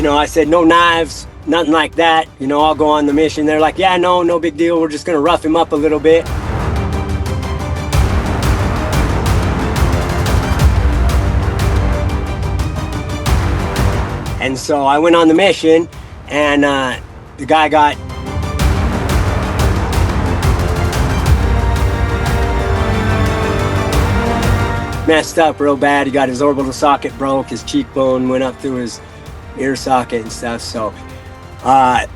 I said, no knives, nothing like that. I'll go on the mission. They're like, yeah, no big deal. We're just going to rough him up a little bit. And so I went on the mission, and the guy got messed up real bad. He got his orbital socket broke, his cheekbone went up through his ear socket and stuff. So I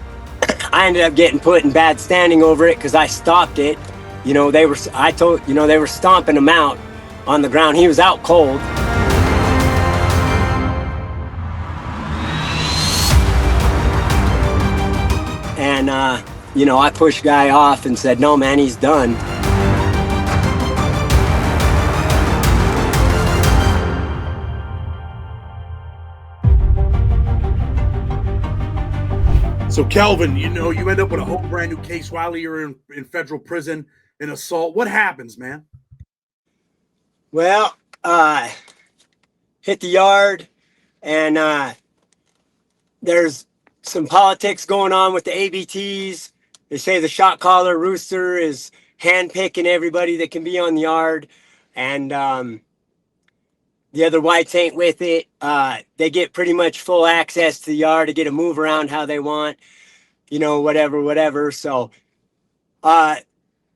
ended up getting put in bad standing over it because I stopped it. They were stomping him out on the ground. He was out cold. And I pushed guy off and said, no man, he's done. So Kelvin, you end up with a whole brand new case while you're in federal prison, an assault. What happens, man? Well, hit the yard, and there's some politics going on with the ABTs. They say the shot caller Rooster is handpicking everybody that can be on the yard, and the other whites ain't with it. They get pretty much full access to the yard to get to move around how they want, whatever. So, there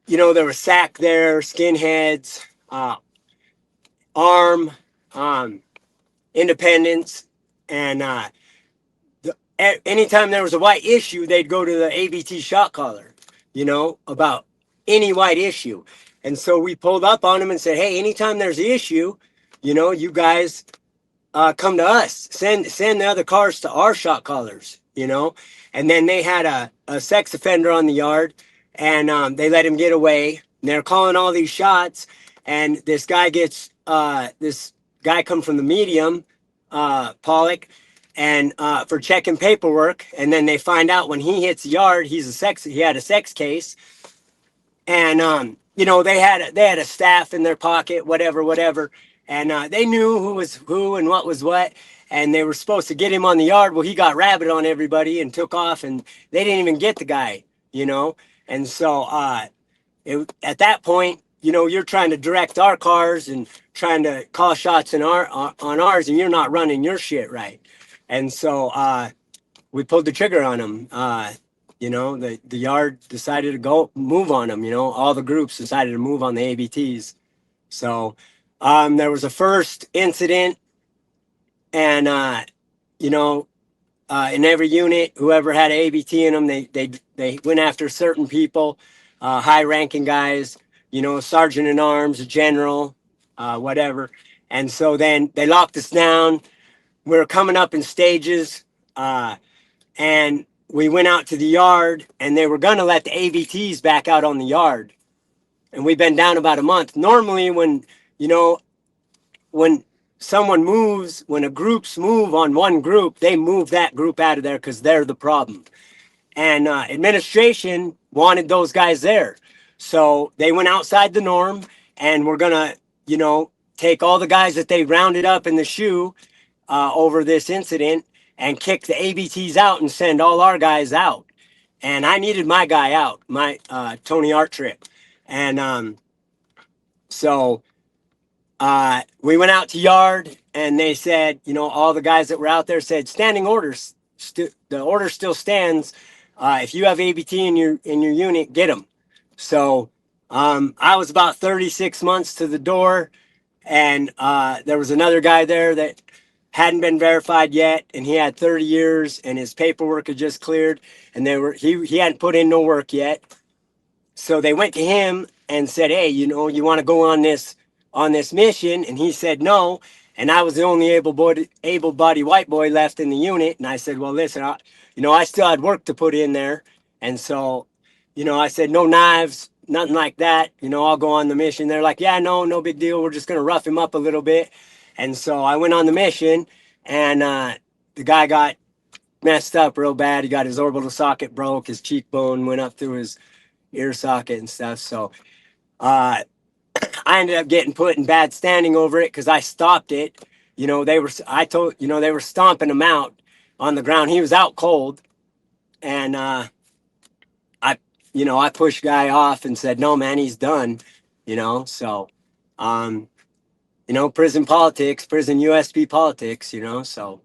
was SAC there, skinheads, ARM, independents, and anytime there was a white issue, they'd go to the ABT shot caller, about any white issue. And so we pulled up on them and said, hey, anytime there's an issue, you guys come to us. Send the other cars to our shot callers, And then they had a sex offender on the yard, and they let him get away. And they're calling all these shots, and this guy come from the medium, Pollock, and for checking paperwork. And then they find out when he hits the yard, he had a sex case. And they had a staff in their pocket, whatever. And they knew who was who and what was what. And they were supposed to get him on the yard. Well, he got rabbit on everybody and took off, and they didn't even get the guy, And so at that point, you're trying to direct our cars and trying to call shots on ours, and you're not running your shit right. And so we pulled the trigger on him. The yard decided to move on him. All the groups decided to move on the ABTs. So there was a first incident, and in every unit, whoever had an ABT in them, they went after certain people, high-ranking guys, sergeant in arms, a general, whatever. And so then they locked us down. We were coming up in stages, and we went out to the yard, and they were going to let the ABTs back out on the yard. And we've been down about a month. Normally when someone moves, when a groups move on one group, they move that group out of there because they're the problem. And administration wanted those guys there. So they went outside the norm, and we're going to, take all the guys that they rounded up in the shoe over this incident and kick the ABTs out and send all our guys out. And I needed my guy out, my Tony Art trip. And so we went out to yard, and they said, all the guys that were out there said, standing orders, the order still stands. If you have ABT in your unit, get them. So I was about 36 months to the door, and there was another guy there that hadn't been verified yet, and he had 30 years, and his paperwork had just cleared, and he hadn't put in no work yet. So they went to him and said, hey, you want to go on this mission? And he said no. And I was the only able-bodied white boy left in the unit. And I said, well, listen, I still had work to put in there. And so, I said, no knives, nothing like that. I'll go on the mission. They're like, yeah, no big deal. We're just going to rough him up a little bit. And so I went on the mission, and the guy got messed up real bad. He got his orbital socket broke, his cheekbone went up through his ear socket and stuff. So I ended up getting put in bad standing over it because I stopped it. They were stomping him out on the ground. He was out cold, and I pushed guy off and said, "No, man, he's done." So, prison politics, prison USP politics. So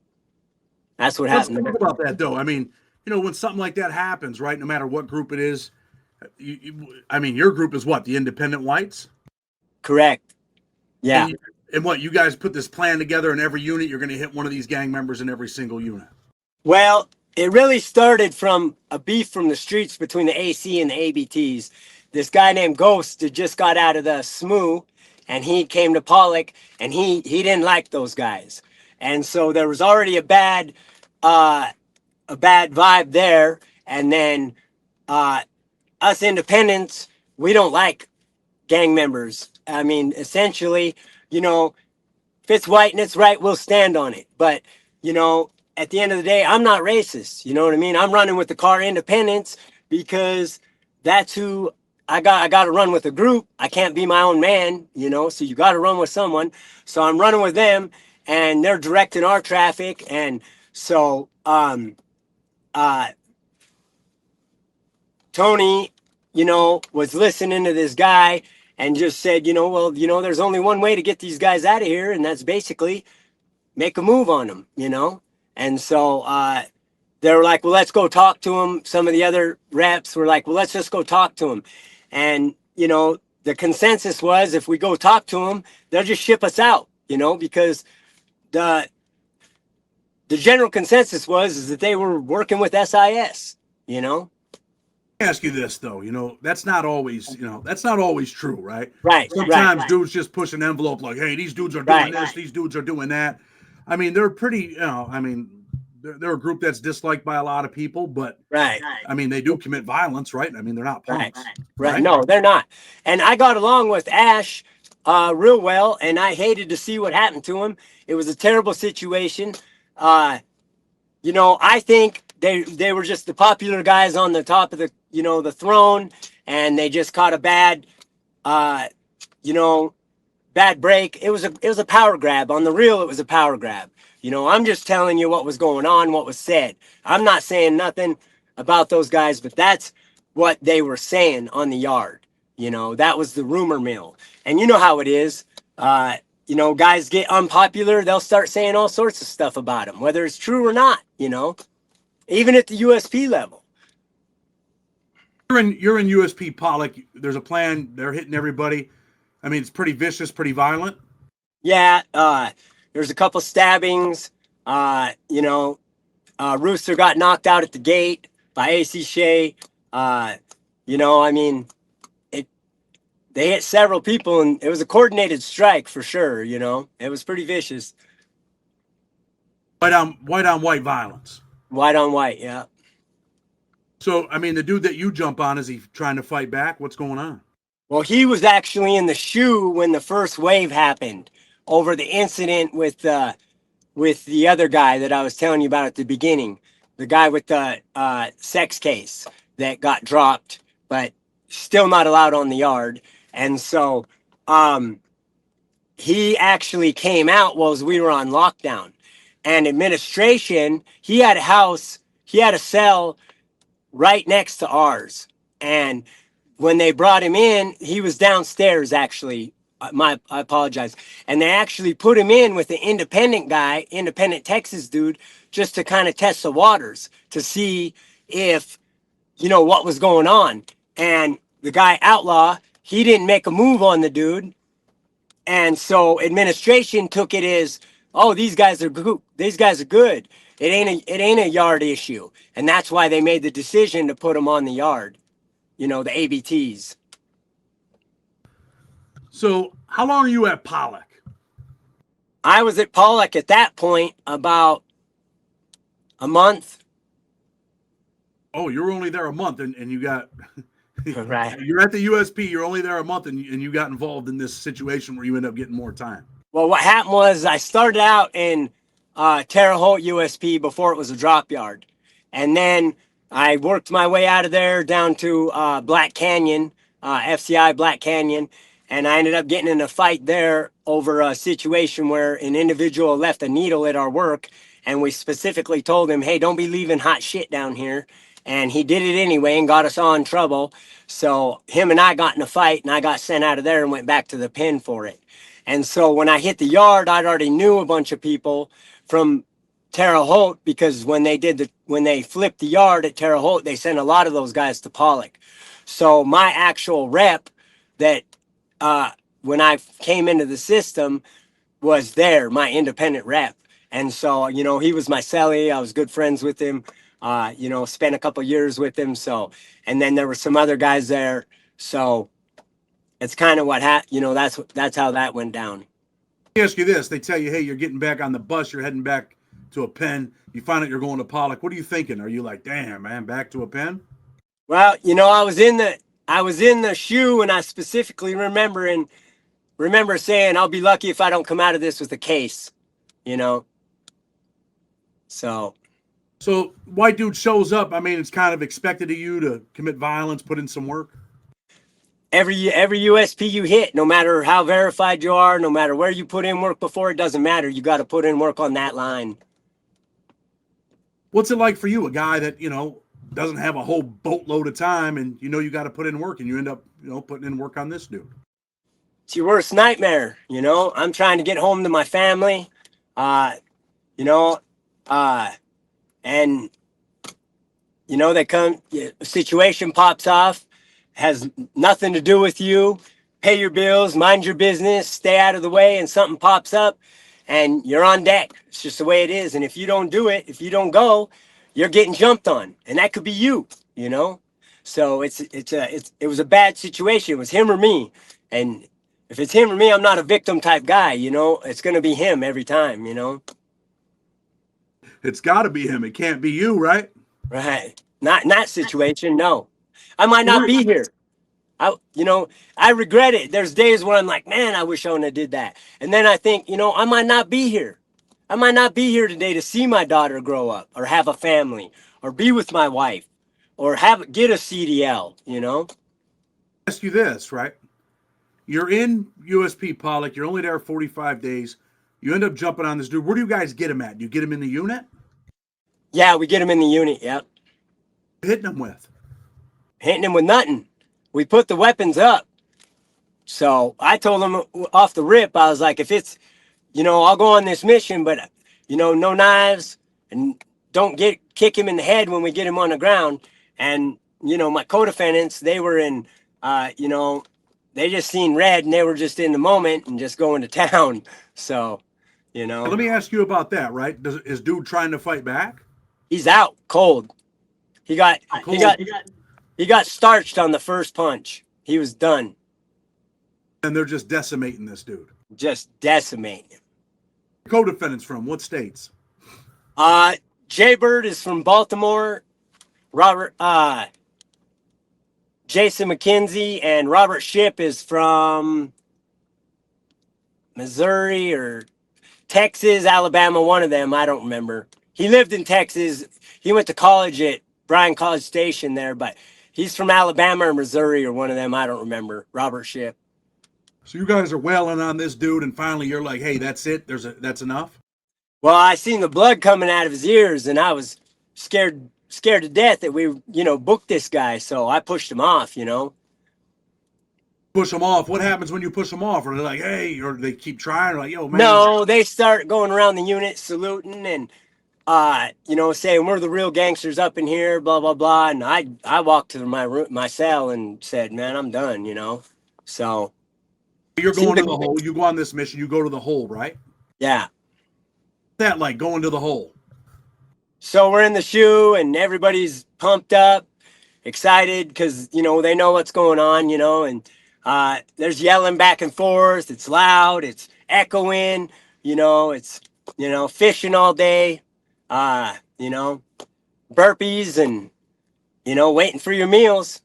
that's what Let's happened talk there. about that, though. I mean, when something like that happens, right? No matter what group it is, I mean, your group is what, the independent whites? Correct. Yeah. And what, you guys put this plan together in every unit? You're going to hit one of these gang members in every single unit. Well, it really started from a beef from the streets between the AC and the ABTs. This guy named Ghost had just got out of the SMU, and he came to Pollock, and he didn't like those guys, and so there was already a bad vibe there. And then us independents, we don't like gang members. I mean, essentially, if it's white and it's right, we'll stand on it. But at the end of the day, I'm not racist. You know what I mean? I'm running with the car independents because that's who I got. I got to run with a group. I can't be my own man, so you got to run with someone. So I'm running with them, and they're directing our traffic. And so Tony, was listening to this guy and just said, well, there's only one way to get these guys out of here, and that's basically make a move on them, And so they were like, well, let's go talk to him. Some of the other reps were like, well, let's just go talk to him. And, the consensus was if we go talk to him, they'll just ship us out, because the general consensus is that they were working with SIS, Ask you this though, that's not always true, right? Right. Sometimes right. dudes just push an envelope like, hey, these dudes are doing this, these dudes are doing that. I mean, they're pretty, they're a group that's disliked by a lot of people, but right. I mean, they do commit violence, right? I mean, they're not punks. Right. No, they're not. And I got along with Ash real well, and I hated to see what happened to him. It was a terrible situation. I think they were just the popular guys on the top of the throne, and they just caught a bad bad break. It was a power grab. On the real, it was a power grab. I'm just telling you what was going on, what was said. I'm not saying nothing about those guys, but that's what they were saying on the yard. That was the rumor mill. And you know how it is. Guys get unpopular, they'll start saying all sorts of stuff about them, whether it's true or not, even at the USP level. You're in USP Pollock. There's a plan. They're hitting everybody. I mean, it's pretty vicious, pretty violent. Yeah. There's a couple stabbings. Rooster got knocked out at the gate by AC Shea. They hit several people, and it was a coordinated strike for sure. It was pretty vicious. White on white violence. White on white, yeah. So, I mean, the dude that you jump on, is he trying to fight back? What's going on? Well, he was actually in the shoe when the first wave happened over the incident with the other guy that I was telling you about at the beginning, the guy with the sex case that got dropped, but still not allowed on the yard. And so he actually came out while we were on lockdown. And administration, he had a cell right next to ours. And when they brought him in, he was downstairs, actually. I apologize. And they actually put him in with the independent guy, independent Texas dude, just to kind of test the waters to see if, what was going on. And the guy Outlaw, he didn't make a move on the dude. And so administration took it as, oh, these guys are good. These guys are good. It ain't a yard issue. And that's why they made the decision to put him on the yard, the ABTs. So how long are you at Pollock? I was at Pollock at that point about a month. Oh, you're only there a month, and you got right. You're at the USP. You're only there a month, and you got involved in this situation where you end up getting more time. Well, what happened was I started out in Terre Haute USP before it was a drop yard, and then I worked my way out of there down to Black Canyon, FCI Black Canyon, and I ended up getting in a fight there over a situation where an individual left a needle at our work, and we specifically told him, hey, don't be leaving hot shit down here. And he did it anyway and got us all in trouble. So him and I got in a fight, and I got sent out of there and went back to the pen for it. And so when I hit the yard, I'd already knew a bunch of people from Terre Haute, because when they flipped the yard at Terre Haute, they sent a lot of those guys to Pollock. So my actual rep that when I came into the system was there, my independent rep. And so, he was my cellie. I was good friends with him, spent a couple years with him. So, and then there were some other guys there. So it's kind of that's how that went down. Let me ask you this. They tell you, hey, you're getting back on the bus. You're heading back to a pen. You find out you're going to Pollock. What are you thinking? Are you like, damn, man, back to a pen? Well, I was in the shoe, and I specifically remember saying, I'll be lucky if I don't come out of this with a case, So white dude shows up. I mean, it's kind of expected of you to commit violence, put in some work. Every USP you hit, no matter how verified you are, no matter where you put in work before, it doesn't matter. You got to put in work on that line. What's it like for you, a guy that, doesn't have a whole boatload of time, and you got to put in work, and you end up, putting in work on this dude? It's your worst nightmare. I'm trying to get home to my family, and they come, a situation pops off, has nothing to do with you. Pay your bills, mind your business, stay out of the way, and something pops up, and you're on deck. It's just the way it is. And if you don't do it, if you don't go, you're getting jumped on, and that could be you. So it was a bad situation. It was him or me, and if it's him or me, I'm not a victim type guy. It's gonna be him every time. It's got to be him. It can't be you, right? Right. Not in that situation. No, I might not be here. I regret it. There's days where I'm like, man, I wish I wouldn't have did that. And then I think, I might not be here. I might not be here today to see my daughter grow up, or have a family, or be with my wife, or get a CDL. Ask you this, right? You're in USP Pollock. You're only there 45 days. You end up jumping on this dude. Where do you guys get him at? Do you get him in the unit? Yeah, we get him in the unit. Yep. Hitting him with? Hitting him with nothing. We put the weapons up. So I told him off the rip, I was like, if it's, I'll go on this mission, but, no knives, and don't kick him in the head when we get him on the ground. And, my co-defendants, they were in, they just seen red, and they were just in the moment and just going to town. So, Let me ask you about that, right? Is dude trying to fight back? He's out cold. He got starched on the first punch. He was done. And they're just decimating this dude. Just decimating him. Co-defendants from what states? Jaybird is from Baltimore. Jason McKenzie and Robert Shipp is from Missouri or Texas, Alabama, one of them. I don't remember. He lived in Texas. He went to college at Bryan College Station there, but he's from Alabama or Missouri or one of them. I don't remember. Robert Shipp. So you guys are wailing on this dude, and finally you're like, hey, that's it? That's enough? Well, I seen the blood coming out of his ears, and I was scared to death that we, booked this guy. So I pushed him off, Push them off. What happens when you push them off? Are they like, hey, or they keep trying? Or like, yo, man. No, they start going around the unit saluting and, saying we're the real gangsters up in here, blah, blah, blah. And I walked to my cell and said, man, I'm done, So. You're going to the hole. You go on this mission. You go to the hole, right? Yeah. What's that like, going to the hole? So we're in the shoe, and everybody's pumped up, excited, because, they know what's going on, and there's yelling back and forth. It's loud. It's echoing. It's, fishing all day, burpees and, waiting for your meals.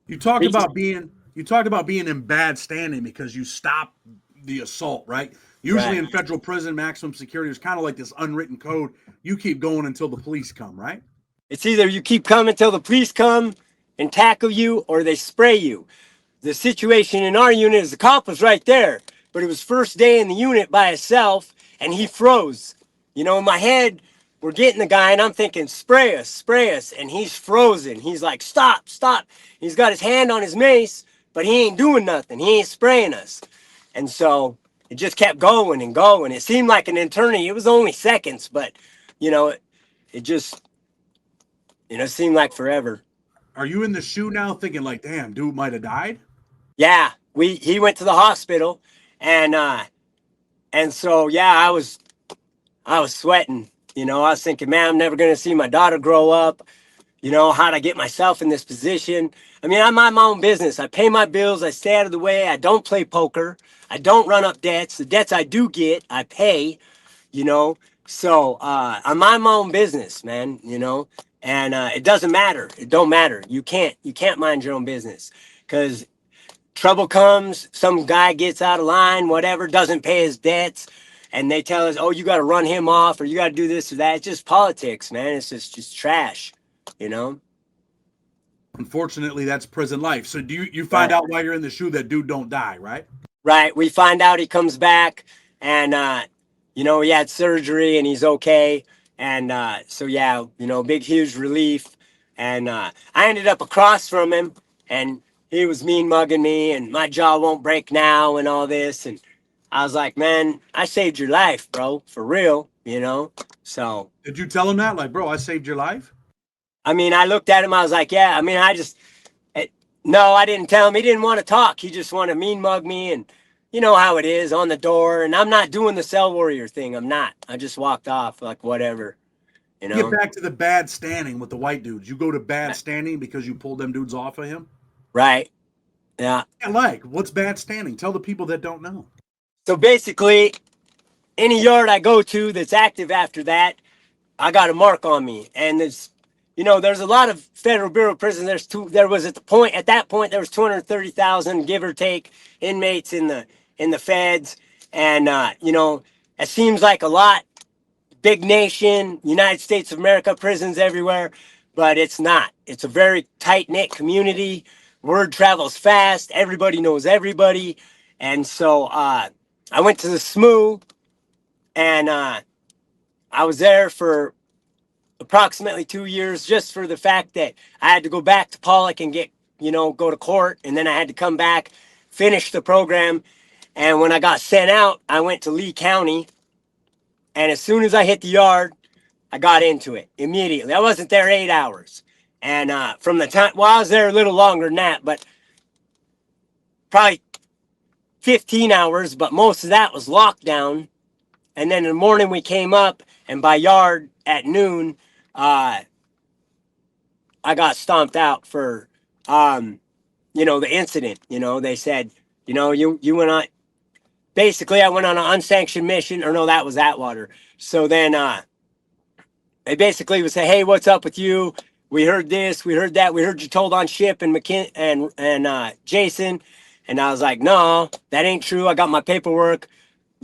You talked about being in bad standing because you stopped the assault, right? Usually in federal prison, maximum security, there's kind of like this unwritten code. You keep going until the police come, right? It's either you keep coming till the police come and tackle you, or they spray you. The situation in our unit is the cop was right there, but it was first day in the unit by himself, and he froze. In my head, we're getting the guy, and I'm thinking, spray us. And he's frozen. He's like, stop. He's got his hand on his mace, but he ain't doing nothing. He ain't spraying us. And so it just kept going and going. It seemed like an eternity. It was only seconds, but, it just, seemed like forever. Are you in the shoe now thinking like, damn, dude might have died? Yeah, he went to the hospital, and so yeah, I was sweating. I was thinking, man, I'm never gonna see my daughter grow up. How'd I get myself in this position? I mean, I mind my own business. I pay my bills. I stay out of the way. I don't play poker. I don't run up debts. The debts I do get, I pay. So I mind my own business, man. And it doesn't matter. It don't matter. You can't mind your own business, because trouble comes, some guy gets out of line, whatever, doesn't pay his debts, and they tell us, oh, you got to run him off, or you got to do this or that. It's just politics, man. It's just trash, Unfortunately, that's prison life. So do you find out while you're in the shoe that dude don't die, right? Right. We find out he comes back, and he had surgery and he's okay. And so yeah, big huge relief. And I ended up across from him, and he was mean mugging me, and my jaw won't break now and all this. And I was like, man, I saved your life, bro, for real, So did you tell him that? Like, bro, I saved your life? I mean, I looked at him, I was like, yeah, I mean, no, I didn't tell him. He didn't want to talk. He just wanted to mean mug me, and you know how it is, on the door. And I'm not doing the cell warrior thing. I'm not. I just walked off like whatever, Get back to the bad standing with the white dudes. You go to bad standing because you pulled them dudes off of him? Right. Yeah. Like, what's bad standing? Tell the people that don't know. So basically, any yard I go to that's active after that, I got a mark on me. And there's a lot of Federal Bureau of Prisons. There was at that point there was 230,000, give or take, inmates in the feds. And it seems like a lot. Big nation, United States of America, prisons everywhere, but it's not. It's a very tight-knit community. Word travels fast. Everybody knows everybody. And so I went to the SMU, and I was there for approximately 2 years, just for the fact that I had to go back to Pollock and go to court, and then I had to come back, finish the program. And when I got sent out, I went to Lee County, and as soon as I hit the yard, I got into it immediately. I wasn't there 8 hours. And from the time, I was there a little longer than that, but probably 15 hours, but most of that was lockdown. And then in the morning we came up, and by yard at noon, I got stomped out for, the incident. They said, you went on, basically I went on an unsanctioned mission, or no, that was Atwater. So then they basically would say, hey, what's up with you? We heard this, we heard that, we heard you told on Ship and and Jason. And I was like, no, that ain't true. I got my paperwork.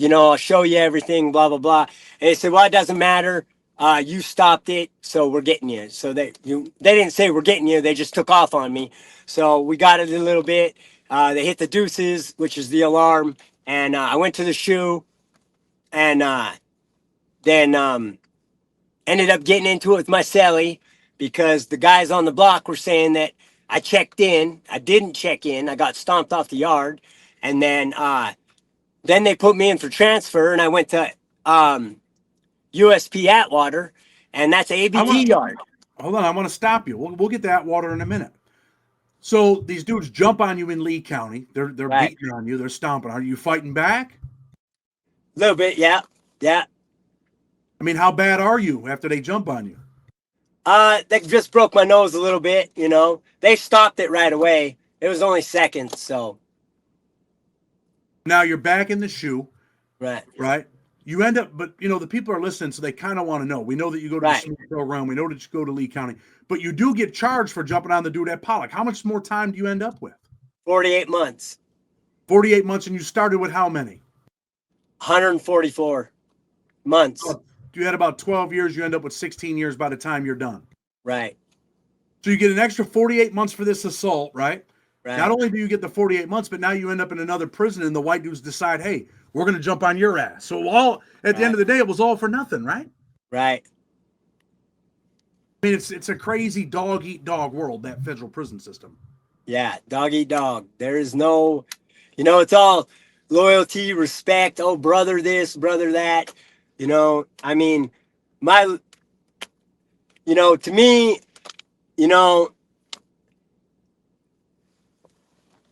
I'll show you everything, blah, blah, blah. And they said, well, it doesn't matter. You stopped it, so we're getting you. So they didn't say we're getting you. They just took off on me. So we got it a little bit. They hit the deuces, which is the alarm. And I went to the shoe, and then ended up getting into it with my cellie, because the guys on the block were saying that I checked in. I didn't check in. I got stomped off the yard. And then they put me in for transfer, and I went to USP Atwater, and that's ABT yard. Hold on, I want to stop you. We'll get to Atwater in a minute. So these dudes jump on you in Lee County. They're Right. beating on you. They're stomping. Are you fighting back? A little bit, yeah. I mean, how bad are you after they jump on you? They just broke my nose a little bit. They stopped it right away. It was only seconds, so. Now you're back in the shoe. Right. You end up, but the people are listening, so they kind of want to know. We know that you go to the SMU program. We know that you go to Lee County, but you do get charged for jumping on the dude at Pollock. How much more time do you end up with? 48 months. 48 months, and you started with how many? 144 months. So you had about 12 years. You end up with 16 years by the time you're done. Right. So you get an extra 48 months for this assault, right? Right. Not only do you get the 48 months, but now you end up in another prison, and the white dudes decide, hey, we're going to jump on your ass. So at the end of the day, it was all for nothing, right? Right. I mean, it's a crazy dog eat dog world, that federal prison system. Yeah, dog eat dog. There is no, it's all loyalty, respect. Oh, brother this, brother that. I mean, my, to me, you know,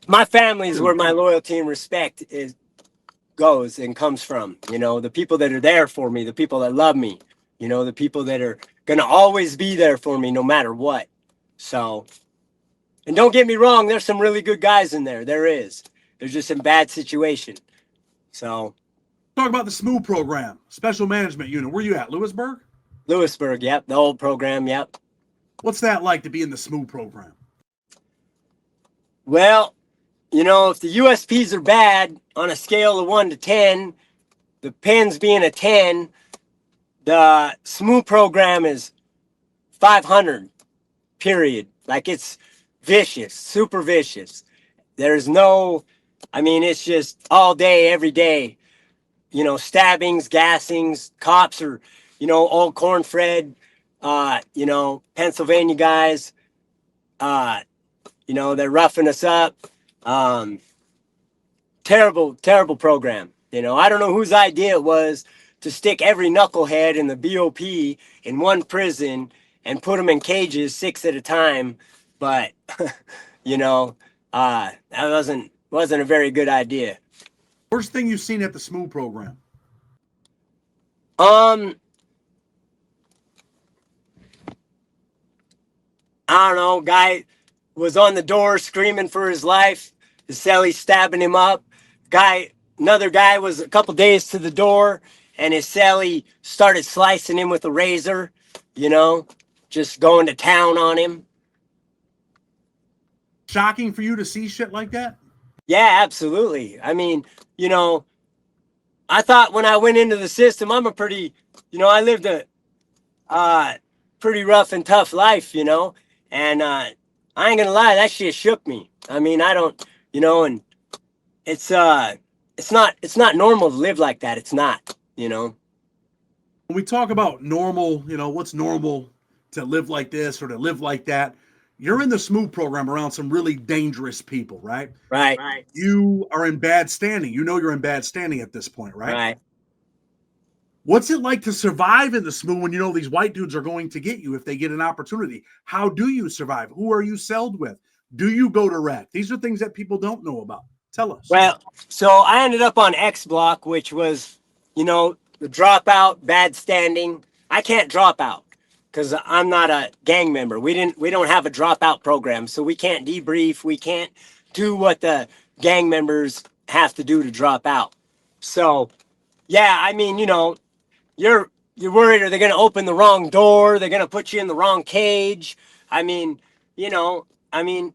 my family is where my loyalty and respect goes and comes from. The people that are there for me, the people that love me, the people that are gonna always be there for me no matter what. So, and don't get me wrong, there's some really good guys in there. There is. They're just in bad situation. So, talk about the SMOO program, Special Management Unit. Where you at, Lewisburg? Lewisburg, yep. The old program, yep. What's that like to be in the SMOO program? Well, if the USPs are bad on a scale of 1 to 10, the pins being a 10, the SMOO program is 500, period. Like, it's vicious, super vicious. There's no, it's just all day, every day, stabbings, gassings, cops are, old corn-fed, Pennsylvania guys, they're roughing us up. Terrible, terrible program. I don't know whose idea it was to stick every knucklehead in the BOP in one prison and put them in cages 6 at a time. But, that wasn't a very good idea. Worst thing you've seen at the SMOO program? I don't know. Guy was on the door screaming for his life. The cellie stabbing him up. Another guy was a couple days to the door, and his cellie started slicing him with a razor. Just going to town on him. Shocking for you to see shit like that? Yeah, absolutely. I thought when I went into the system, I'm a pretty, I lived a pretty rough and tough life, and I ain't gonna lie, that shit shook me. I don't, and it's not normal to live like that. It's not. When we talk about normal, what's normal to live like this or to live like that, you're in the SMOO program around some really dangerous people, right? Right. You are in bad standing. You're in bad standing at this point, right? Right. What's it like to survive in the SMOO when these white dudes are going to get you if they get an opportunity? How do you survive? Who are you celled with? Do you go to rec? These are things that people don't know about. Tell us. Well, so I ended up on X Block, which was, the dropout, bad standing. I can't drop out because I'm not a gang member. We don't have a dropout program, so we can't debrief. We can't do what the gang members have to do to drop out. So, yeah, you're worried, are they going to open the wrong door? They're going to put you in the wrong cage.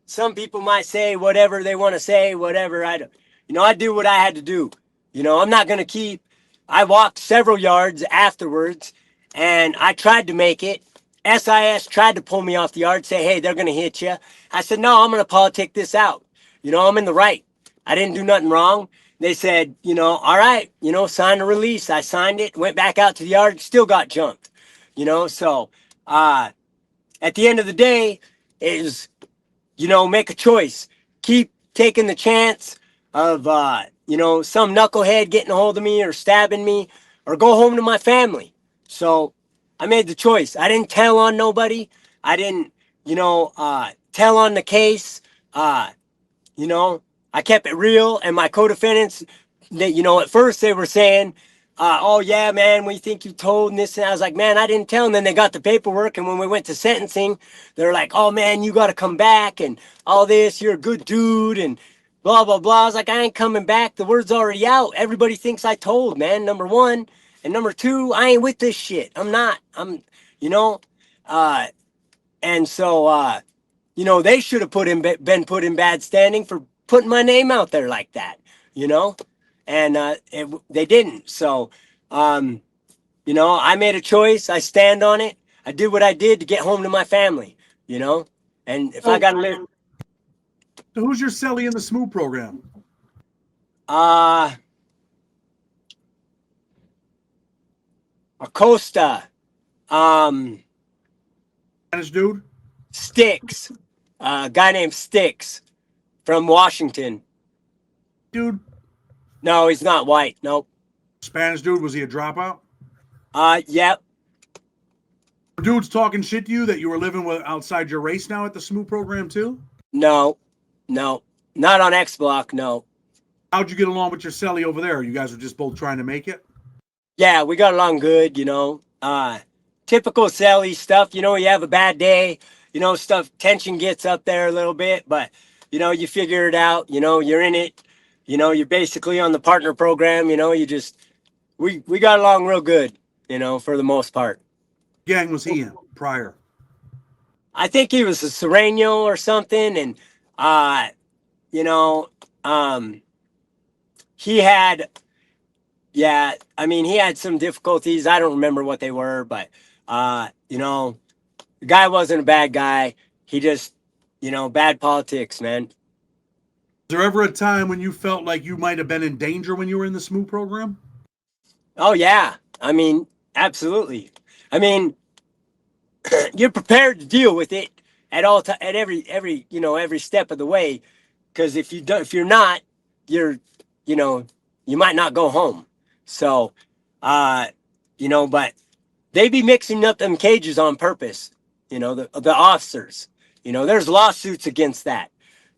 Some people might say whatever they want to say, whatever. I do what I had to do. I'm not going to I walked several yards afterwards and I tried to make it. SIS tried to pull me off the yard, say, hey, they're going to hit you. I said, no, I'm going to politic this out. I'm in the right. I didn't do nothing wrong. They said, all right, sign a release. I signed it, went back out to the yard, still got jumped, so at the end of the day is, make a choice. Keep taking the chance of, some knucklehead getting a hold of me or stabbing me, or go home to my family. So I made the choice. I didn't tell on nobody. I didn't, tell on the case. I kept it real, and my co-defendants, at first they were saying, oh yeah, man, we think you told and this, and I was like, man, I didn't tell. And then they got the paperwork, and when we went to sentencing, they're like, oh man, you got to come back and all this, you're a good dude and blah blah blah. I was like, I ain't coming back. The word's already out. Everybody thinks I told, man. Number one, and number two, I ain't with this shit. I'm not. And so they should have been put in bad standing for putting my name out there like that, and they didn't. So, I made a choice. I stand on it. I did what I did to get home to my family, and if I got to live. So who's your cellie in the SMOO program? Acosta, Spanish dude? Sticks. A guy named Sticks from Washington. Dude? No, he's not white. Nope. Spanish dude, was he a dropout? Yep. Dudes talking shit to you that you were living with outside your race now at the SMOO program too? No. No. Not on X Block, no. How'd you get along with your celly over there? You guys were just both trying to make it? Yeah, we got along good, you know. Typical Sally stuff, you know, you have a bad day, you know, stuff, tension gets up there a little bit, but, you know, you figure it out, you know, you're in it, you know, you're basically on the partner program, you know, we got along real good, you know, for the most part. Gang was he in prior? I think he was a Sereno or something, and, you know, he had, yeah, I mean, he had some difficulties. I don't remember what they were, but, you know, the guy wasn't a bad guy. He just, you know, bad politics, man. Was there ever a time when you felt like you might have been in danger when you were in the SMOO program? Oh, yeah. I mean, absolutely. I mean, you're prepared to deal with it at all time, at every, you know, every step of the way. Because if you're not, you're, you know, you might not go home. So, you know, but they be mixing up them cages on purpose. You know, the officers. You know, there's lawsuits against that.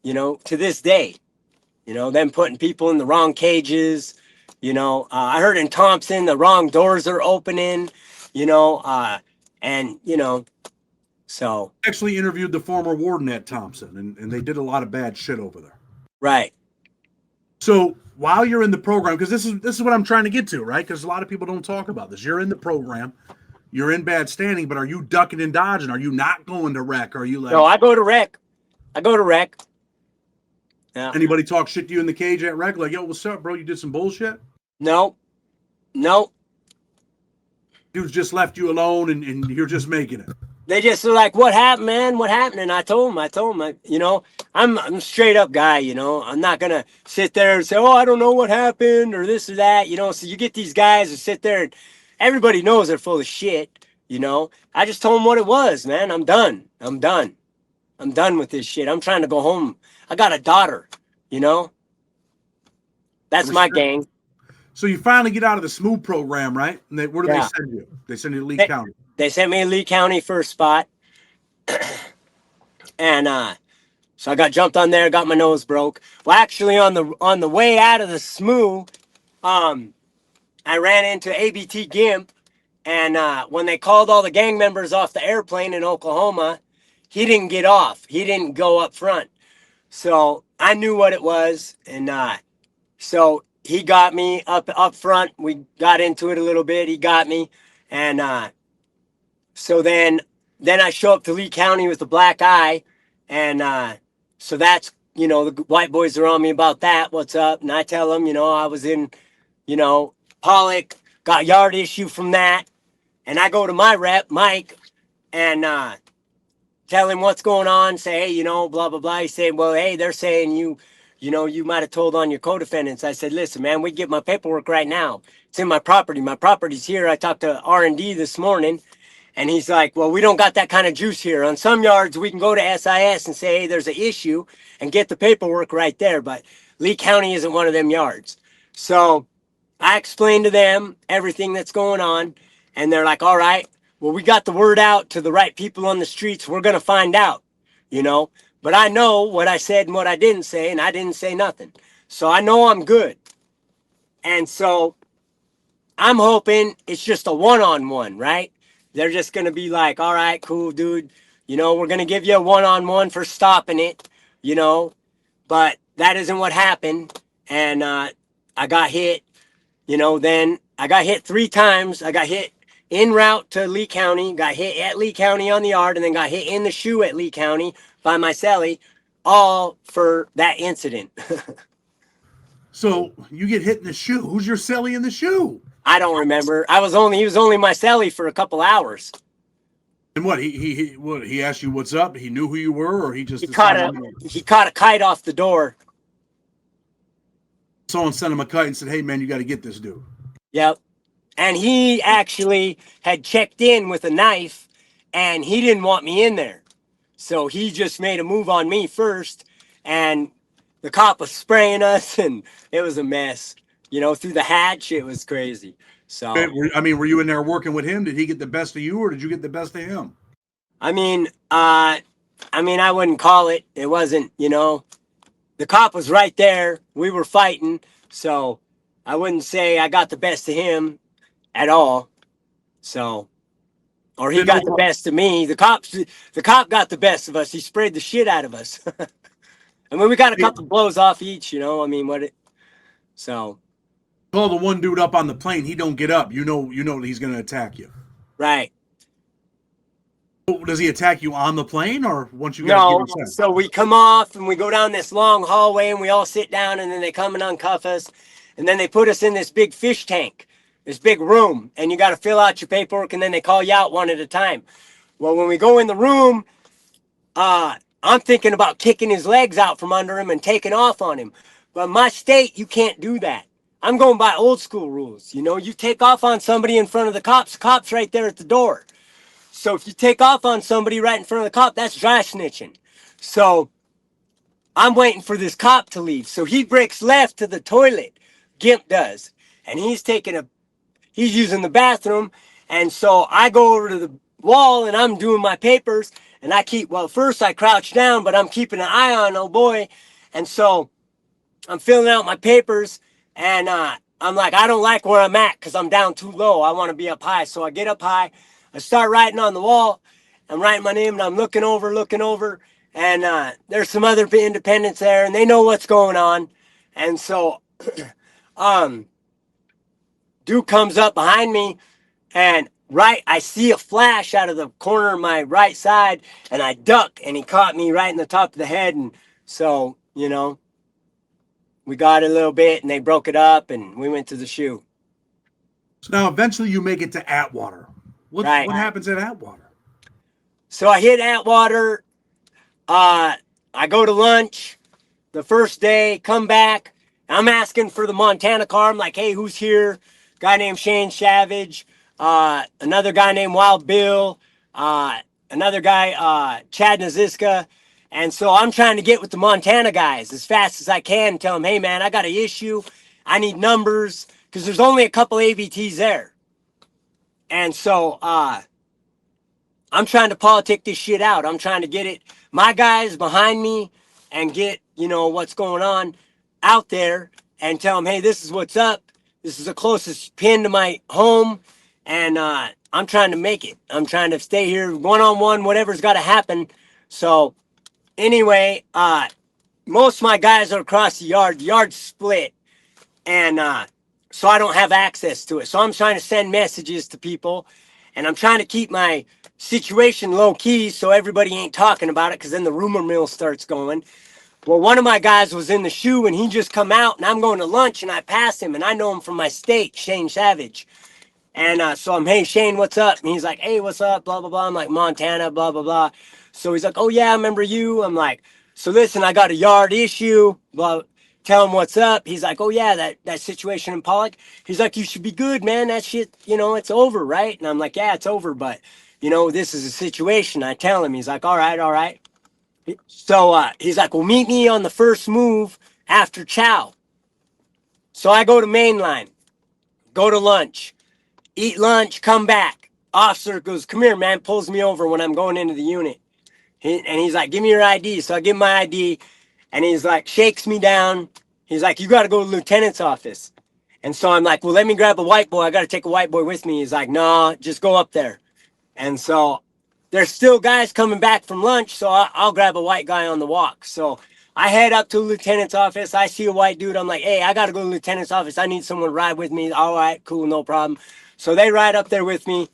You know, to this day. You know, them putting people in the wrong cages. You know, I heard in Thompson the wrong doors are opening. You know, and you know, so Actually interviewed the former warden at Thompson, and they did a lot of bad shit over there. right. So while you're in the program, because this is what I'm trying to get to, right? Because a lot of people don't talk about this. You're in the program, you're in bad standing, but are you ducking and dodging? Are you not going to rec? Are you like? No, I go to rec. I go to rec. Yeah. Anybody talk shit to you in the cage at rec? Like, yo, what's up, bro? You did some bullshit? No. No. Dudes just left you alone and you're just making it. They just were like, "What happened, man? What happened?" And I told them, you know, I'm a straight up guy, you know. I'm not gonna sit there and say, "Oh, I don't know what happened" or this or that, you know. So you get these guys who sit there and everybody knows they're full of shit, you know. I just told them what it was, man. I'm done. I'm done. I'm done with this shit. I'm trying to go home. I got a daughter, you know. That's my gang. So you finally get out of the SMOO program, right? And where do they Yeah. send you? They send you to Lee They, County. they sent me to Lee County first spot. And so I got jumped on there, got my nose broke. Well, actually on the way out of the SMOO, I ran into ABT Gimp, and when they called all the gang members off the airplane in Oklahoma, he didn't get off. He didn't go up front. So I knew what it was, and so he got me up front. We got into it a little bit. He got me, and so then I show up to Lee County with a black eye, and so that's, you know, the white boys are on me about that. What's up? And I tell them, you know, I was in, you know, Pollock, got yard issue from that, and I go to my rep, Mike, and tell him what's going on. Say, hey, you know, blah blah blah. He said, well, hey, they're saying you know, you might have told on your co-defendants. I said, listen, man, we get my paperwork right now. It's in my property. My property's here. I talked to R&D this morning. And he's like, well, we don't got that kind of juice here. On some yards, we can go to SIS and say, hey, there's an issue and get the paperwork right there. But Lee County isn't one of them yards. So I explained to them everything that's going on. And they're like, all right, well, we got the word out to the right people on the streets. We're going to find out, you know. But I know what I said and what I didn't say, and I didn't say nothing. So I know I'm good. And so I'm hoping it's just a one-on-one, right? They're just going to be like, all right, cool, dude. You know, we're going to give you a one-on-one for stopping it, you know. But that isn't what happened. And I got hit, you know, then I got hit 3 times. I got hit en route to Lee County, got hit at Lee County on the yard, and then got hit in the shoe at Lee County by my celly, all for that incident. So you get hit in the shoe. Who's your celly in the shoe? I don't remember. He was only my celly for a couple hours. And what he asked you what's up? He knew who you were, or he just he caught a kite off the door. Someone sent him a kite and said, "Hey man, you got to get this dude." Yep. And he actually had checked in with a knife and he didn't want me in there. So he just made a move on me first, and the cop was spraying us, and it was a mess. You know, through the hatch, it was crazy. So, I mean, were you in there working with him? Did he get the best of you, or did you get the best of him? I mean, I wouldn't call it. It wasn't, you know, the cop was right there. We were fighting, so I wouldn't say I got the best of him at all. So, or he got the best of me. The cop got the best of us. He sprayed the shit out of us. I mean, we got a couple blows off each, you know. I mean, so. Call the one dude up on the plane. He don't get up. You know he's going to attack you. Right. Does he attack you on the plane or once you guys get inside? So we come off and we go down this long hallway and we all sit down, and then they come and uncuff us, and then they put us in this big fish tank, this big room, and you got to fill out your paperwork, and then they call you out one at a time. Well, when we go in the room, I'm thinking about kicking his legs out from under him and taking off on him. But in my state, you can't do that. I'm going by old school rules. You know, you take off on somebody in front of the cops right there at the door. So if you take off on somebody right in front of the cop, that's dry snitching. So I'm waiting for this cop to leave. So he breaks left to the toilet. Gimp does. And he's using the bathroom. And so I go over to the wall and I'm doing my papers. And first I crouch down, but I'm keeping an eye on old boy. And so I'm filling out my papers. And I'm like, I don't like where I'm at because I'm down too low. I want to be up high. So I get up high. I start writing on the wall. I'm writing my name, and I'm looking over. And there's some other independents there, and they know what's going on. And so dude comes up behind me, and I see a flash out of the corner of my right side, and I duck, and he caught me right in the top of the head. And so, you know, we got a little bit, and they broke it up, and we went to the shoe. So now eventually you make it to Atwater. What happens at Atwater? So I hit Atwater. I go to lunch the first day, come back. I'm asking for the Montana car. I'm like, hey, who's here? Guy named Shane Savage. Another guy named Wild Bill. Another guy, Chad Naziska. And so I'm trying to get with the Montana guys as fast as I can and tell them, hey, man, I got an issue. I need numbers because there's only a couple AVTs there. And so I'm trying to politic this shit out. I'm trying to get it, my guys behind me, and get, you know, what's going on out there and tell them, hey, this is what's up. This is the closest pin to my home. And I'm trying to make it. I'm trying to stay here one-on-one, whatever's got to happen. So anyway, most of my guys are across the yard. The yard's split. And so I don't have access to it. So I'm trying to send messages to people, and I'm trying to keep my situation low key so everybody ain't talking about it, because then the rumor mill starts going. Well, one of my guys was in the shoe, and he just come out, and I'm going to lunch, and I pass him, and I know him from my state, Shane Savage. And so I'm, hey, Shane, what's up? And he's like, hey, what's up? Blah, blah, blah. I'm like, Montana, blah, blah, blah. So he's like, oh, yeah, I remember you. I'm like, so listen, I got a yard issue. Blah. Tell him what's up. He's like, oh, yeah, that situation in Pollock. He's like, you should be good, man. That shit, you know, it's over, right? And I'm like, yeah, it's over, but, you know, this is a situation. I tell him. He's like, all right. So he's like, well, meet me on the first move after chow. So I go to mainline, go to lunch, eat lunch, come back. Officer goes, come here, man, pulls me over when I'm going into the unit. And he's like, give me your ID. So I give him my ID. And he's like, shakes me down. He's like, you got to go to the lieutenant's office. And so I'm like, well, let me grab a white boy. I got to take a white boy with me. He's like, no, just go up there. And so there's still guys coming back from lunch. So I'll grab a white guy on the walk. So I head up to the lieutenant's office. I see a white dude. I'm like, hey, I got to go to the lieutenant's office. I need someone to ride with me. All right, cool, no problem. So they ride up there with me.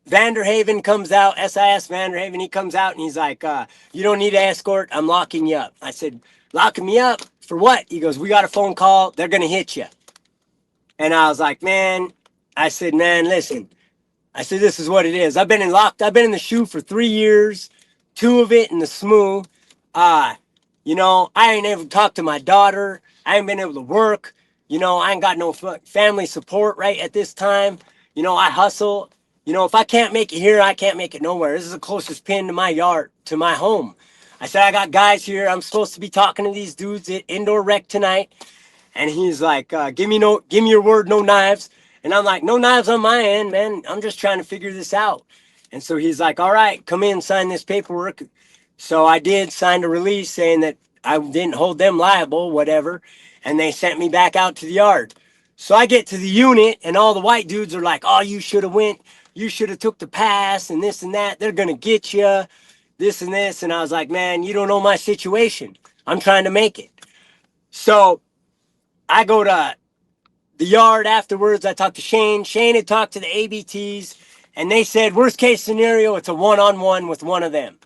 Vanderhaven comes out, SIS Vanderhaven, he comes out and he's like, you don't need an escort, I'm locking you up. I said, locking me up? For what? He goes, we got a phone call, they're going to hit you. And I was like, man, listen. I said, this is what it is. I've been in the shoe for 3 years, 2 of it in the SMU. You know, I ain't able to talk to my daughter. I ain't been able to work. You know, I ain't got no family support right at this time. You know, I hustle. You know, if I can't make it here, I can't make it nowhere. This is the closest pin to my yard, to my home. I said, I got guys here. I'm supposed to be talking to these dudes at indoor rec tonight. And he's like, give me your word, no knives. And I'm like, no knives on my end, man. I'm just trying to figure this out. And so he's like, all right, come in, sign this paperwork. So I did, signed a release saying that I didn't hold them liable, whatever. And they sent me back out to the yard. So I get to the unit and all the white dudes are like, oh, you should have went. You should have took the pass and this and that. They're going to get you, this and this. And I was like, man, you don't know my situation. I'm trying to make it. So I go to the yard afterwards. I talked to Shane. Shane had talked to the ABTs, and they said, worst case scenario, it's a one-on-one with one of them.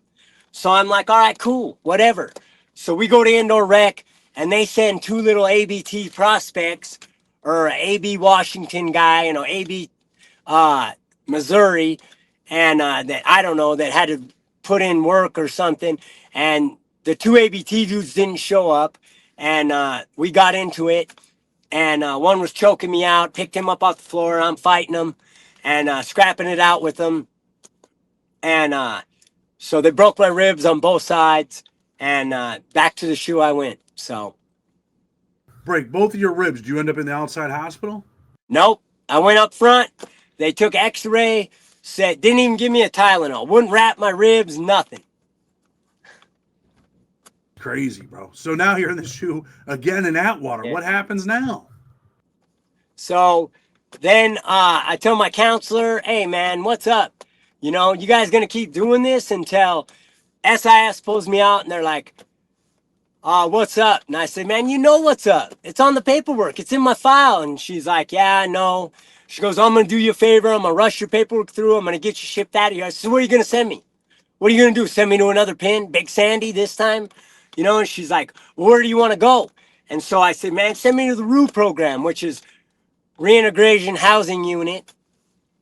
So I'm like, all right, cool, whatever. So we go to indoor rec, and they send two little ABT prospects, or an AB Washington guy, and an AB Missouri, and that I don't know, that had to put in work or something. And the two ABT dudes didn't show up, and we got into it. And one was choking me out, picked him up off the floor. I'm fighting him and scrapping it out with him. And so they broke my ribs on both sides. And back to the shoe I went. So. Break both of your ribs. Did you end up in the outside hospital? Nope. I went up front. They took x-ray, said, didn't even give me a Tylenol. Wouldn't wrap my ribs, nothing. Crazy, bro. So now you're in the shoe again in Atwater. Yeah. What happens now? So then I tell my counselor, hey, man, what's up? You know, you guys going to keep doing this until SIS pulls me out and they're like, what's up? And I said, man, you know what's up. It's on the paperwork. It's in my file. And she's like, yeah, I know. She goes, I'm going to do you a favor. I'm going to rush your paperwork through. I'm going to get you shipped out of here. I said, where are you going to send me? What are you going to do? Send me to another pin? Big Sandy this time? You know, and she's like, well, where do you want to go? And so I said, man, send me to the RU program, which is Reintegration Housing Unit.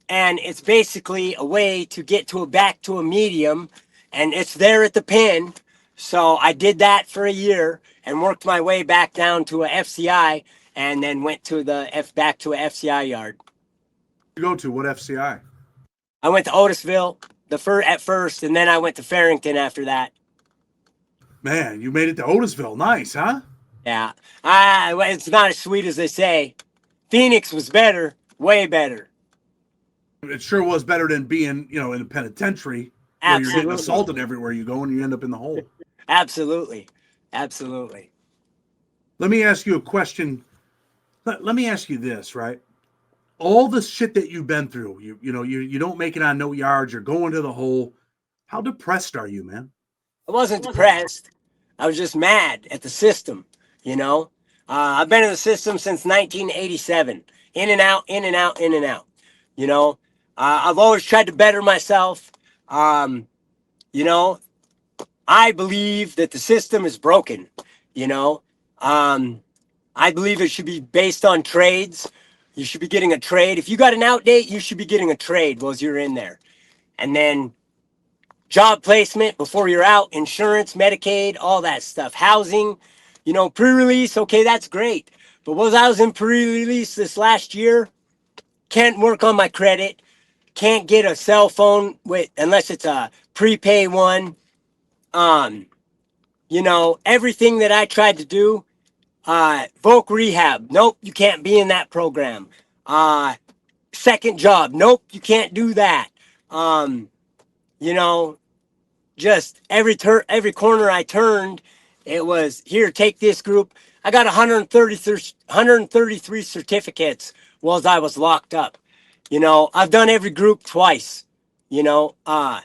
And it's basically a way to get to back to a medium. And it's there at the pin. So I did that for a year and worked my way back down to a FCI and then went to back to a FCI yard. You go to what FCI? I went to Otisville at first, and then I went to Farrington after that. Man, you made it to Otisville. Nice, huh? Yeah. It's not as sweet as they say. Phoenix was better, way better. It sure was better than being, in a penitentiary where Absolutely. you're getting assaulted everywhere you go and you end up in the hole. Absolutely. Absolutely. Let me ask you a question. Let me ask you this, right? All the shit that you've been through, you don't make it on no yards, you're going to the hole. How depressed are you, man? I wasn't depressed. I was just mad at the system, I've been in the system since 1987. In and out, in and out, in and out. I've always tried to better myself. I believe that the system is broken, I believe it should be based on trades. You should be getting a trade. If you got an out date, you should be getting a trade while you're in there. And then job placement before you're out, insurance, Medicaid, all that stuff. Housing, pre-release, okay, that's great. But I was in pre-release this last year, can't work on my credit, can't get a cell phone unless it's a prepay one. Everything that I tried to do, Voc Rehab, nope, you can't be in that program. Second job, nope, you can't do that. Just every corner I turned, it was, here, take this group. I got 133 certificates while I was locked up. I've done every group twice. I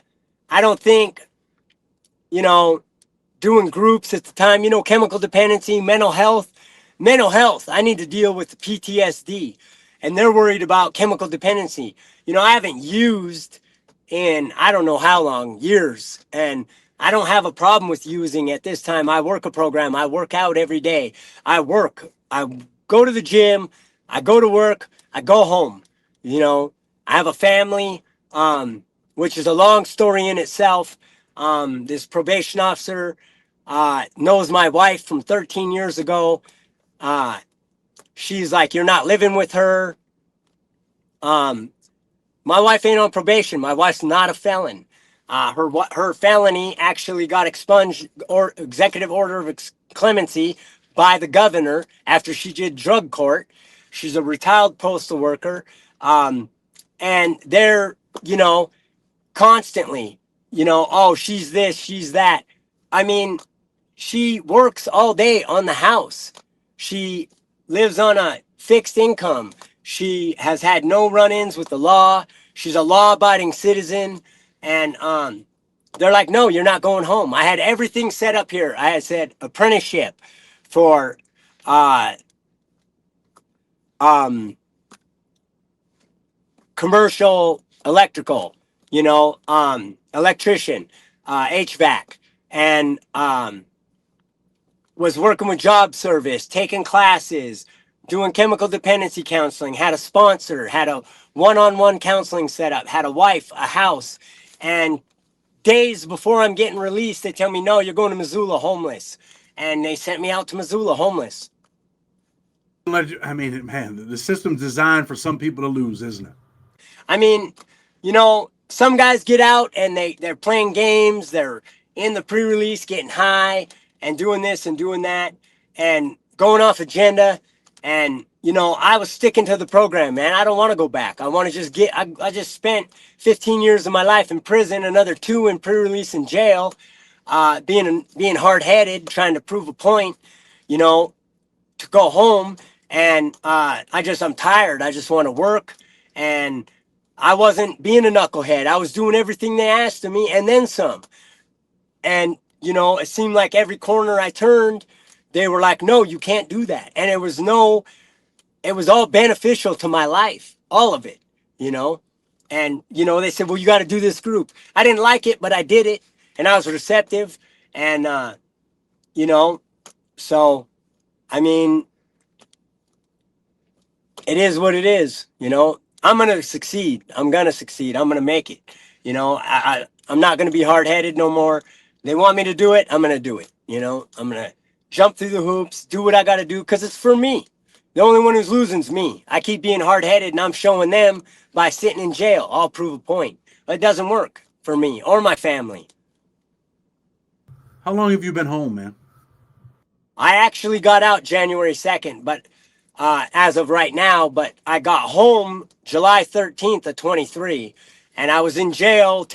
don't think, doing groups at the time, chemical dependency, mental health. I need to deal with the PTSD, and they're worried about chemical dependency. I haven't used in I don't know how long, years, and I don't have a problem with using at this time. I work a program. I work out every day. I go to the gym. I go to work. I go home. I have a family, which is a long story in itself. This probation officer knows my wife from 13 years ago. She's like, you're not living with her. My wife ain't on probation. My wife's not a felon. Her felony actually got expunged, or executive order of clemency, by the governor after she did drug court. She's a retired postal worker, and they're, constantly, oh, she's this, she's that. I mean, she works all day on the house. She lives on a fixed income. She has had no run-ins with the law. She's a law-abiding citizen, and they're like, no, you're not going home. I had everything set up here. I had said apprenticeship for uh, um, commercial electrical, electrician, HVAC, and was working with job service, taking classes, doing chemical dependency counseling, had a sponsor, had a one-on-one counseling setup, had a wife, a house. And days before I'm getting released, they tell me, no, you're going to Missoula homeless. And they sent me out to Missoula homeless. I mean, man, the system's designed for some people to lose, isn't it? I mean, some guys get out and they're playing games, they're in the pre-release getting high and doing this and doing that and going off agenda. And, I was sticking to the program, man. I don't want to go back. I want to just I just spent 15 years of my life in prison, another 2 in pre-release in jail, being hard-headed, trying to prove a point, to go home. And I'm tired. I just want to work. And I wasn't being a knucklehead. I was doing everything they asked of me and then some. And, it seemed like every corner I turned, they were like, no, you can't do that. And it was all beneficial to my life, all of it, And, they said, well, you got to do this group. I didn't like it, but I did it. And I was receptive. And, so, I mean, it is what it is, I'm going to succeed. I'm going to succeed. I'm going to make it. I'm not going to be hard-headed no more. They want me to do it. I'm going to do it. I'm going to jump through the hoops, do what I got to do because it's for me. The only one who's losing is me. I keep being hard-headed and I'm showing them by sitting in jail. I'll prove a point. It doesn't work for me or my family. How long have you been home, man? I actually got out January 2nd, but as of right now, but I got home July 13th of 23, and I was in jail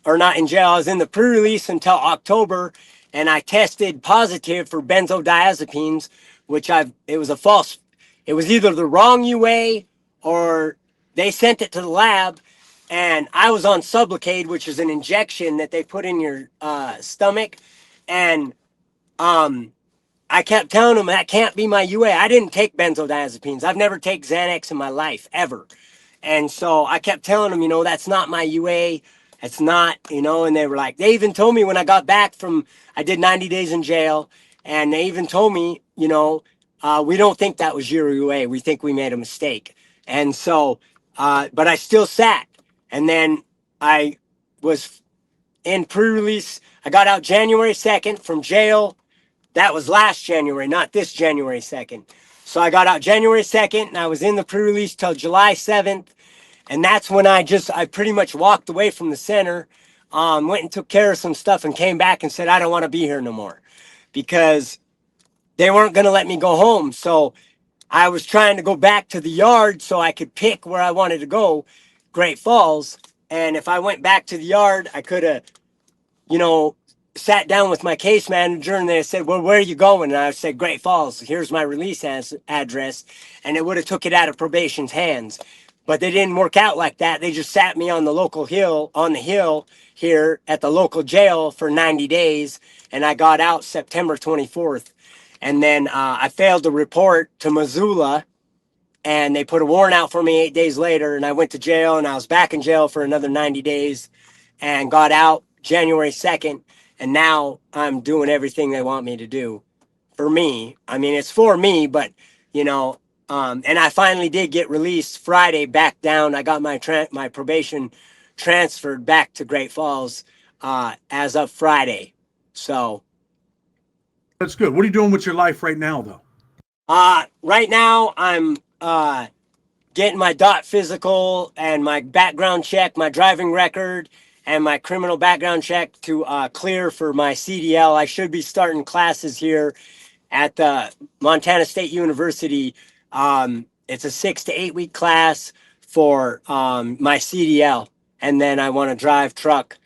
or not in jail, I was in the pre-release until October, and I tested positive for benzodiazepines, it was either the wrong UA or they sent it to the lab, and I was on Sublocade, which is an injection that they put in your stomach, and I kept telling them that can't be my UA. I didn't take benzodiazepines. I've never taken Xanax in my life, ever. And so I kept telling them, that's not my UA. It's not, and they were like, they even told me when I got back I did 90 days in jail. And they even told me, we don't think that was your UA. We think we made a mistake. And so, but I still sat. And then I was in pre-release. I got out January 2nd from jail. That was last January, not this January 2nd. So I got out January 2nd and I was in the pre-release till July 7th. And that's when I pretty much walked away from the center, went and took care of some stuff and came back and said, I don't want to be here no more because they weren't going to let me go home. So I was trying to go back to the yard so I could pick where I wanted to go, Great Falls. And if I went back to the yard, I could have, sat down with my case manager and they said, well, where are you going? And I said, Great Falls. Here's my release address. And it would have took it out of probation's hands. But they didn't work out like that. They just sat me on the hill here at the local jail for 90 days. And I got out September 24th. And then I failed to report to Missoula. And they put a warrant out for me 8 days later. And I went to jail and I was back in jail for another 90 days and got out January 2nd. And now I'm doing everything they want me to do for me. I mean, it's for me, but, and I finally did get released Friday back down. I got my probation transferred back to Great Falls as of Friday. So. That's good. What are you doing with your life right now, though? Right now, I'm getting my dot physical and my background check, my driving record, and my criminal background check to clear for my CDL. I should be starting classes here at the Montana State University. It's a 6 to 8 week class for my CDL, and then I want to drive truck,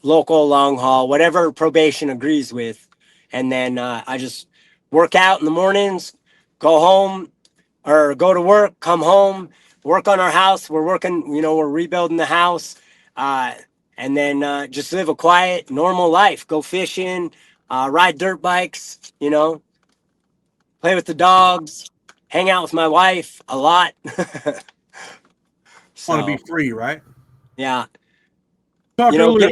local, long haul, whatever probation agrees with, and then I just work out in the mornings, go home or go to work, come home, work on our house. We're working, we're rebuilding the house, and then just live a quiet, normal life. Go fishing, ride dirt bikes, play with the dogs, hang out with my wife a lot. Want to be free, right? Yeah. Talked earlier.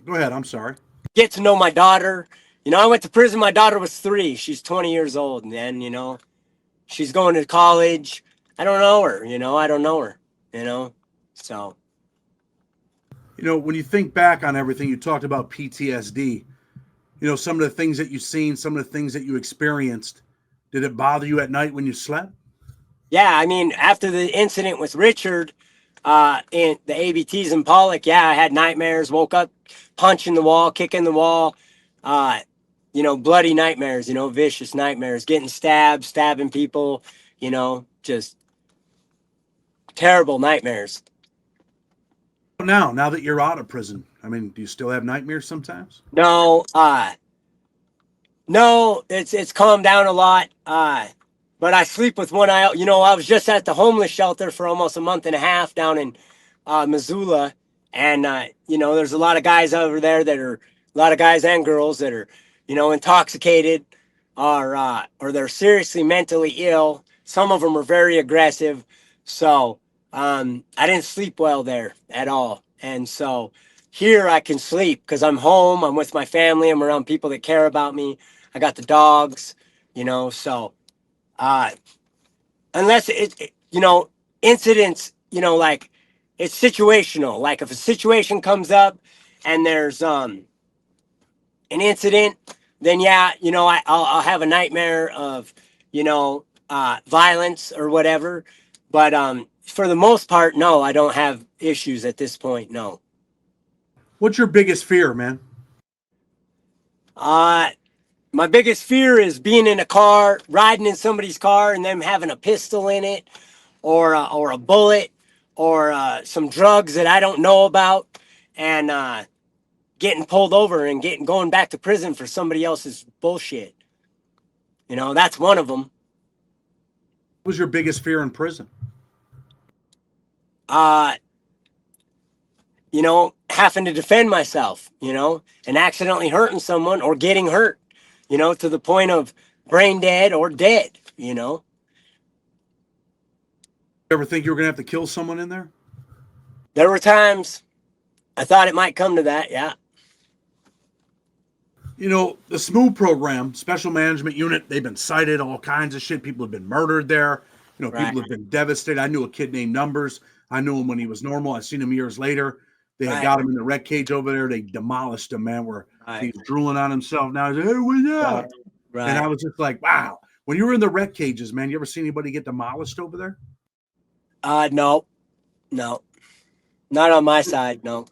Go ahead. I'm sorry. Get to know my daughter. I went to prison. My daughter was 3. She's 20 years old. And then, she's going to college. I don't know her. I don't know her. So. When you think back on everything, you talked about PTSD. Some of the things that you've seen, some of the things that you experienced. Did it bother you at night when you slept? Yeah, I mean, after the incident with Richard, in the ABTs in Pollock, yeah, I had nightmares, woke up punching the wall, kicking the wall, bloody nightmares, vicious nightmares, getting stabbed, stabbing people, just terrible nightmares. Now that you're out of prison, I mean, do you still have nightmares sometimes? No, it's calmed down a lot. But I sleep with one eye out. I was just at the homeless shelter for almost a month and a half down in Missoula. And, there's a lot of guys over there a lot of guys and girls that are, intoxicated or they're seriously mentally ill. Some of them are very aggressive. So I didn't sleep well there at all. And so here I can sleep because I'm home. I'm with my family. I'm around people that care about me. I got the dogs, so. Unless incidents, like it's situational. Like if a situation comes up and there's an incident, then yeah, I'll have a nightmare of, violence or whatever. But for the most part, no, I don't have issues at this point. No. What's your biggest fear, man? My biggest fear is being in a car, riding in somebody's car, and them having a pistol in it, or a bullet, or some drugs that I don't know about, and getting pulled over and going back to prison for somebody else's bullshit. That's one of them. What was your biggest fear in prison? Having to defend myself, and accidentally hurting someone or getting hurt. To the point of brain dead or dead, You ever think you were going to have to kill someone in there? There were times I thought it might come to that, yeah. The SMOO program, Special Management Unit, they've been cited, all kinds of shit. People have been murdered there. People have been devastated. I knew a kid named Numbers. I knew him when he was normal. I seen him years later. They had got him in the red cage over there. They demolished him, man, where he's drooling on himself. Now he's like, hey, what's up? Right. And I was just like, wow. When you were in the red cages, man, you ever see anybody get demolished over there? No. Not on my side, no.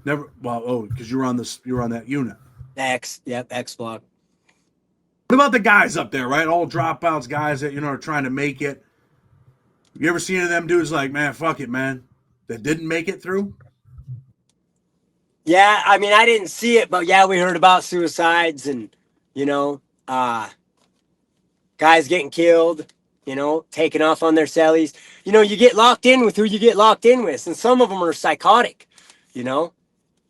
Never. Well, because you were on that unit. X block. What about the guys up there, right? All dropouts, guys that, are trying to make it. You ever see any of them dudes like, man, fuck it, man, that didn't make it through? Yeah, I mean, I didn't see it, but yeah, we heard about suicides and, guys getting killed, taking off on their cellies. You get locked in with who you get locked in with, and some of them are psychotic,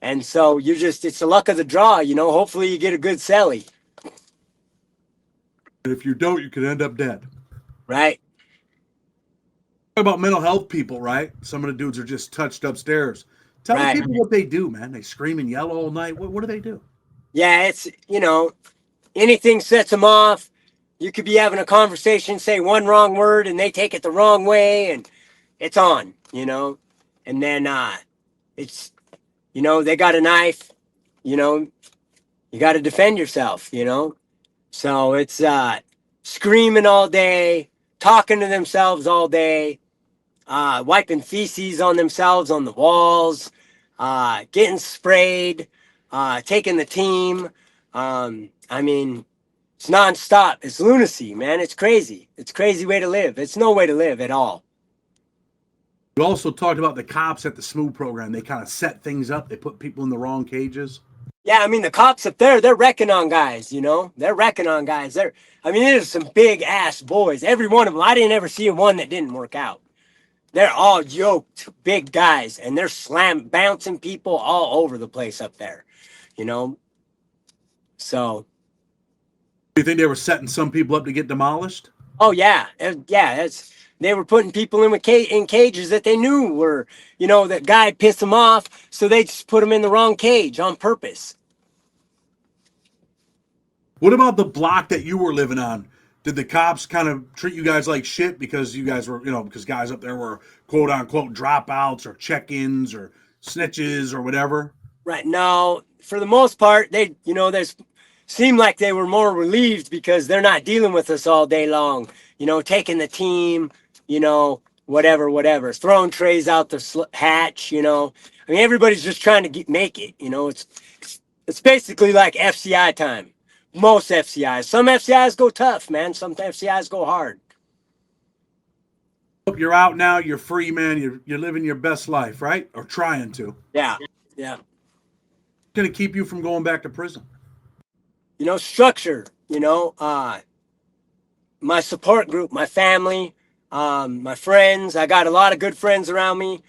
and so it's the luck of the draw, hopefully you get a good celly. And if you don't, you could end up dead. Right. Talk about mental health people, right? Some of the dudes are just touched upstairs. Tell the people what they do, man. They scream and yell all night. What do they do? Yeah, it's, anything sets them off. You could be having a conversation, say one wrong word, and they take it the wrong way, and it's on, And then it's, they got a knife, you got to defend yourself, So it's screaming all day, talking to themselves all day, wiping feces on themselves on the walls, getting sprayed, taking the team. I mean, it's nonstop. It's lunacy, man. It's crazy. It's a crazy way to live. It's no way to live at all. You also talked about the cops at the SMOO program. They kind of set things up. They put people in the wrong cages. Yeah, I mean, the cops up there, they're wrecking on guys, you know? They're wrecking on guys. I mean, there's some big ass boys. Every one of them. I didn't ever see one that didn't work out. They're all yoked big guys, and they're bouncing people all over the place up there, you know? So. Do you think they were setting some people up to get demolished? Oh, yeah. Yeah, they were putting people in cages that they knew were, you know, that guy pissed them off, so they just put them in the wrong cage on purpose. What about the block that you were living on? Did the cops kind of treat you guys like shit because you guys were, you know, because guys up there were quote unquote dropouts or check-ins or snitches or whatever? Right. No, for the most part, they, you know, there's seemed like they were more relieved because they're not dealing with us all day long, you know, taking the team, you know, whatever, throwing trays out the hatch, you know. I mean, everybody's just trying to make it, you know. It's basically like FCI time. Most FCIs. Some FCIs go tough, man. Some FCIs go hard. You're out now. You're free, man. You're living your best life, right? Or trying to. Yeah, yeah. Going to keep you from going back to prison. You know, structure. You know, my support group, my family, my friends. I got a lot of good friends around me.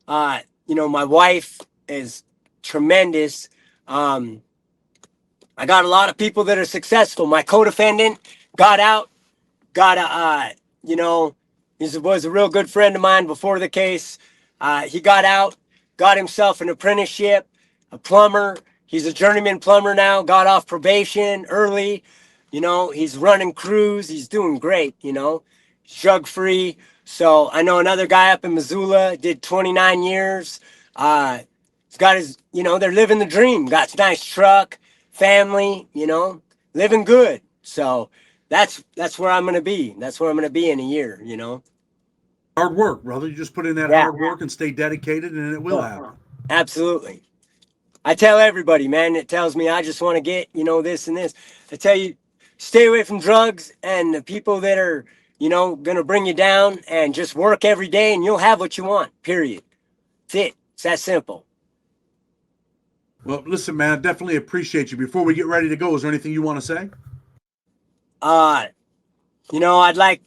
You know, my wife is tremendous. I got a lot of people that are successful. My co-defendant got out, you know, he was a real good friend of mine before the case. He got out, got himself an apprenticeship, a plumber. He's a journeyman plumber now, got off probation early. You know, he's running crews. He's doing great, you know, drug-free. So I know another guy up in Missoula, did 29 years. He's got his, you know, they're living the dream. Got a nice truck, family, you know, living good. So that's where I'm going to be. That's where I'm going to be in a year, you know. Hard work, brother. You just put in that hard work and stay dedicated, and it will happen. Absolutely. I tell everybody, man, it tells me I just want to get, you know, this and this. I tell you, stay away from drugs and the people that are, you know, going to bring you down, and just work every day and you'll have what you want, period. That's it. It's that simple. Well, listen, man, I definitely appreciate you. Before we get ready to go, is there anything you want to say? You know, I'd like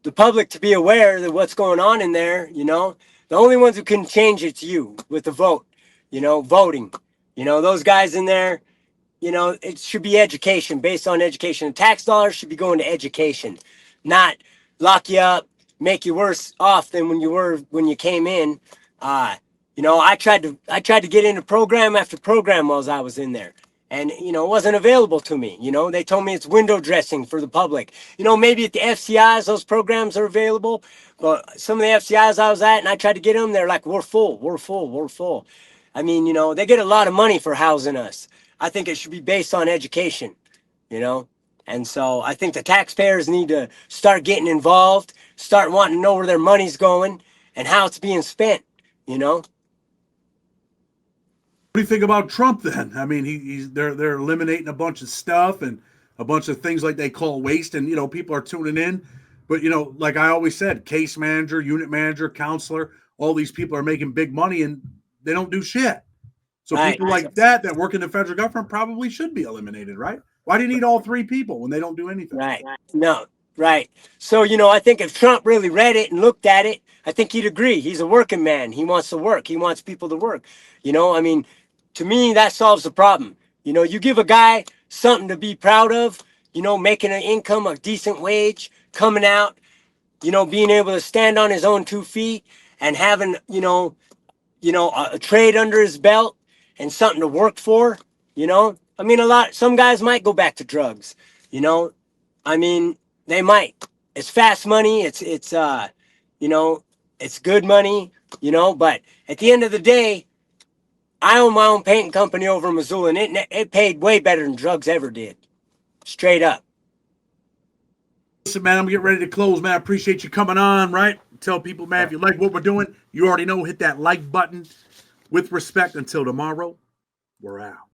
the public to be aware of what's going on in there, you know. The only ones who can change it's you with the vote, you know, voting. You know, those guys in there, you know, it should be education, based on education. The tax dollars should be going to education, not lock you up, make you worse off than when you were when you came in. You know, I tried to get into program after program while I was in there, and you know, it wasn't available to me. You know, they told me it's window dressing for the public. You know, maybe at the FCIs those programs are available, but some of the FCIs I was at, and I tried to get them, they're like, we're full. I mean, you know, they get a lot of money for housing us. I think it should be based on education, you know. And so I think the taxpayers need to start getting involved, start wanting to know where their money's going and how it's being spent, you know. What do you think about Trump then? I mean, they're eliminating a bunch of stuff and a bunch of things like they call waste, and you know, people are tuning in. But you know, like I always said, case manager, unit manager, counselor, all these people are making big money and they don't do shit. So people like that work in the federal government probably should be eliminated, right? Why do you need all three people when they don't do anything? Right. No. Right. So, you know, I think if Trump really read it and looked at it, I think he'd agree. He's a working man. He wants to work. He wants people to work. You know, I mean, to me, that solves the problem. You know, you give a guy something to be proud of, you know, making an income, a decent wage, coming out, you know, being able to stand on his own 2 feet and having, you know, a trade under his belt and something to work for, you know. I mean, some guys might go back to drugs, you know. I mean, they might. It's fast money. It's you know, it's good money, you know. But at the end of the day, I own my own painting company over in Missoula, and it paid way better than drugs ever did. Straight up. Listen, man, I'm getting ready to close, man. I appreciate you coming on, right? Tell people, man, if you like what we're doing, you already know, hit that like button. With respect, until tomorrow, we're out.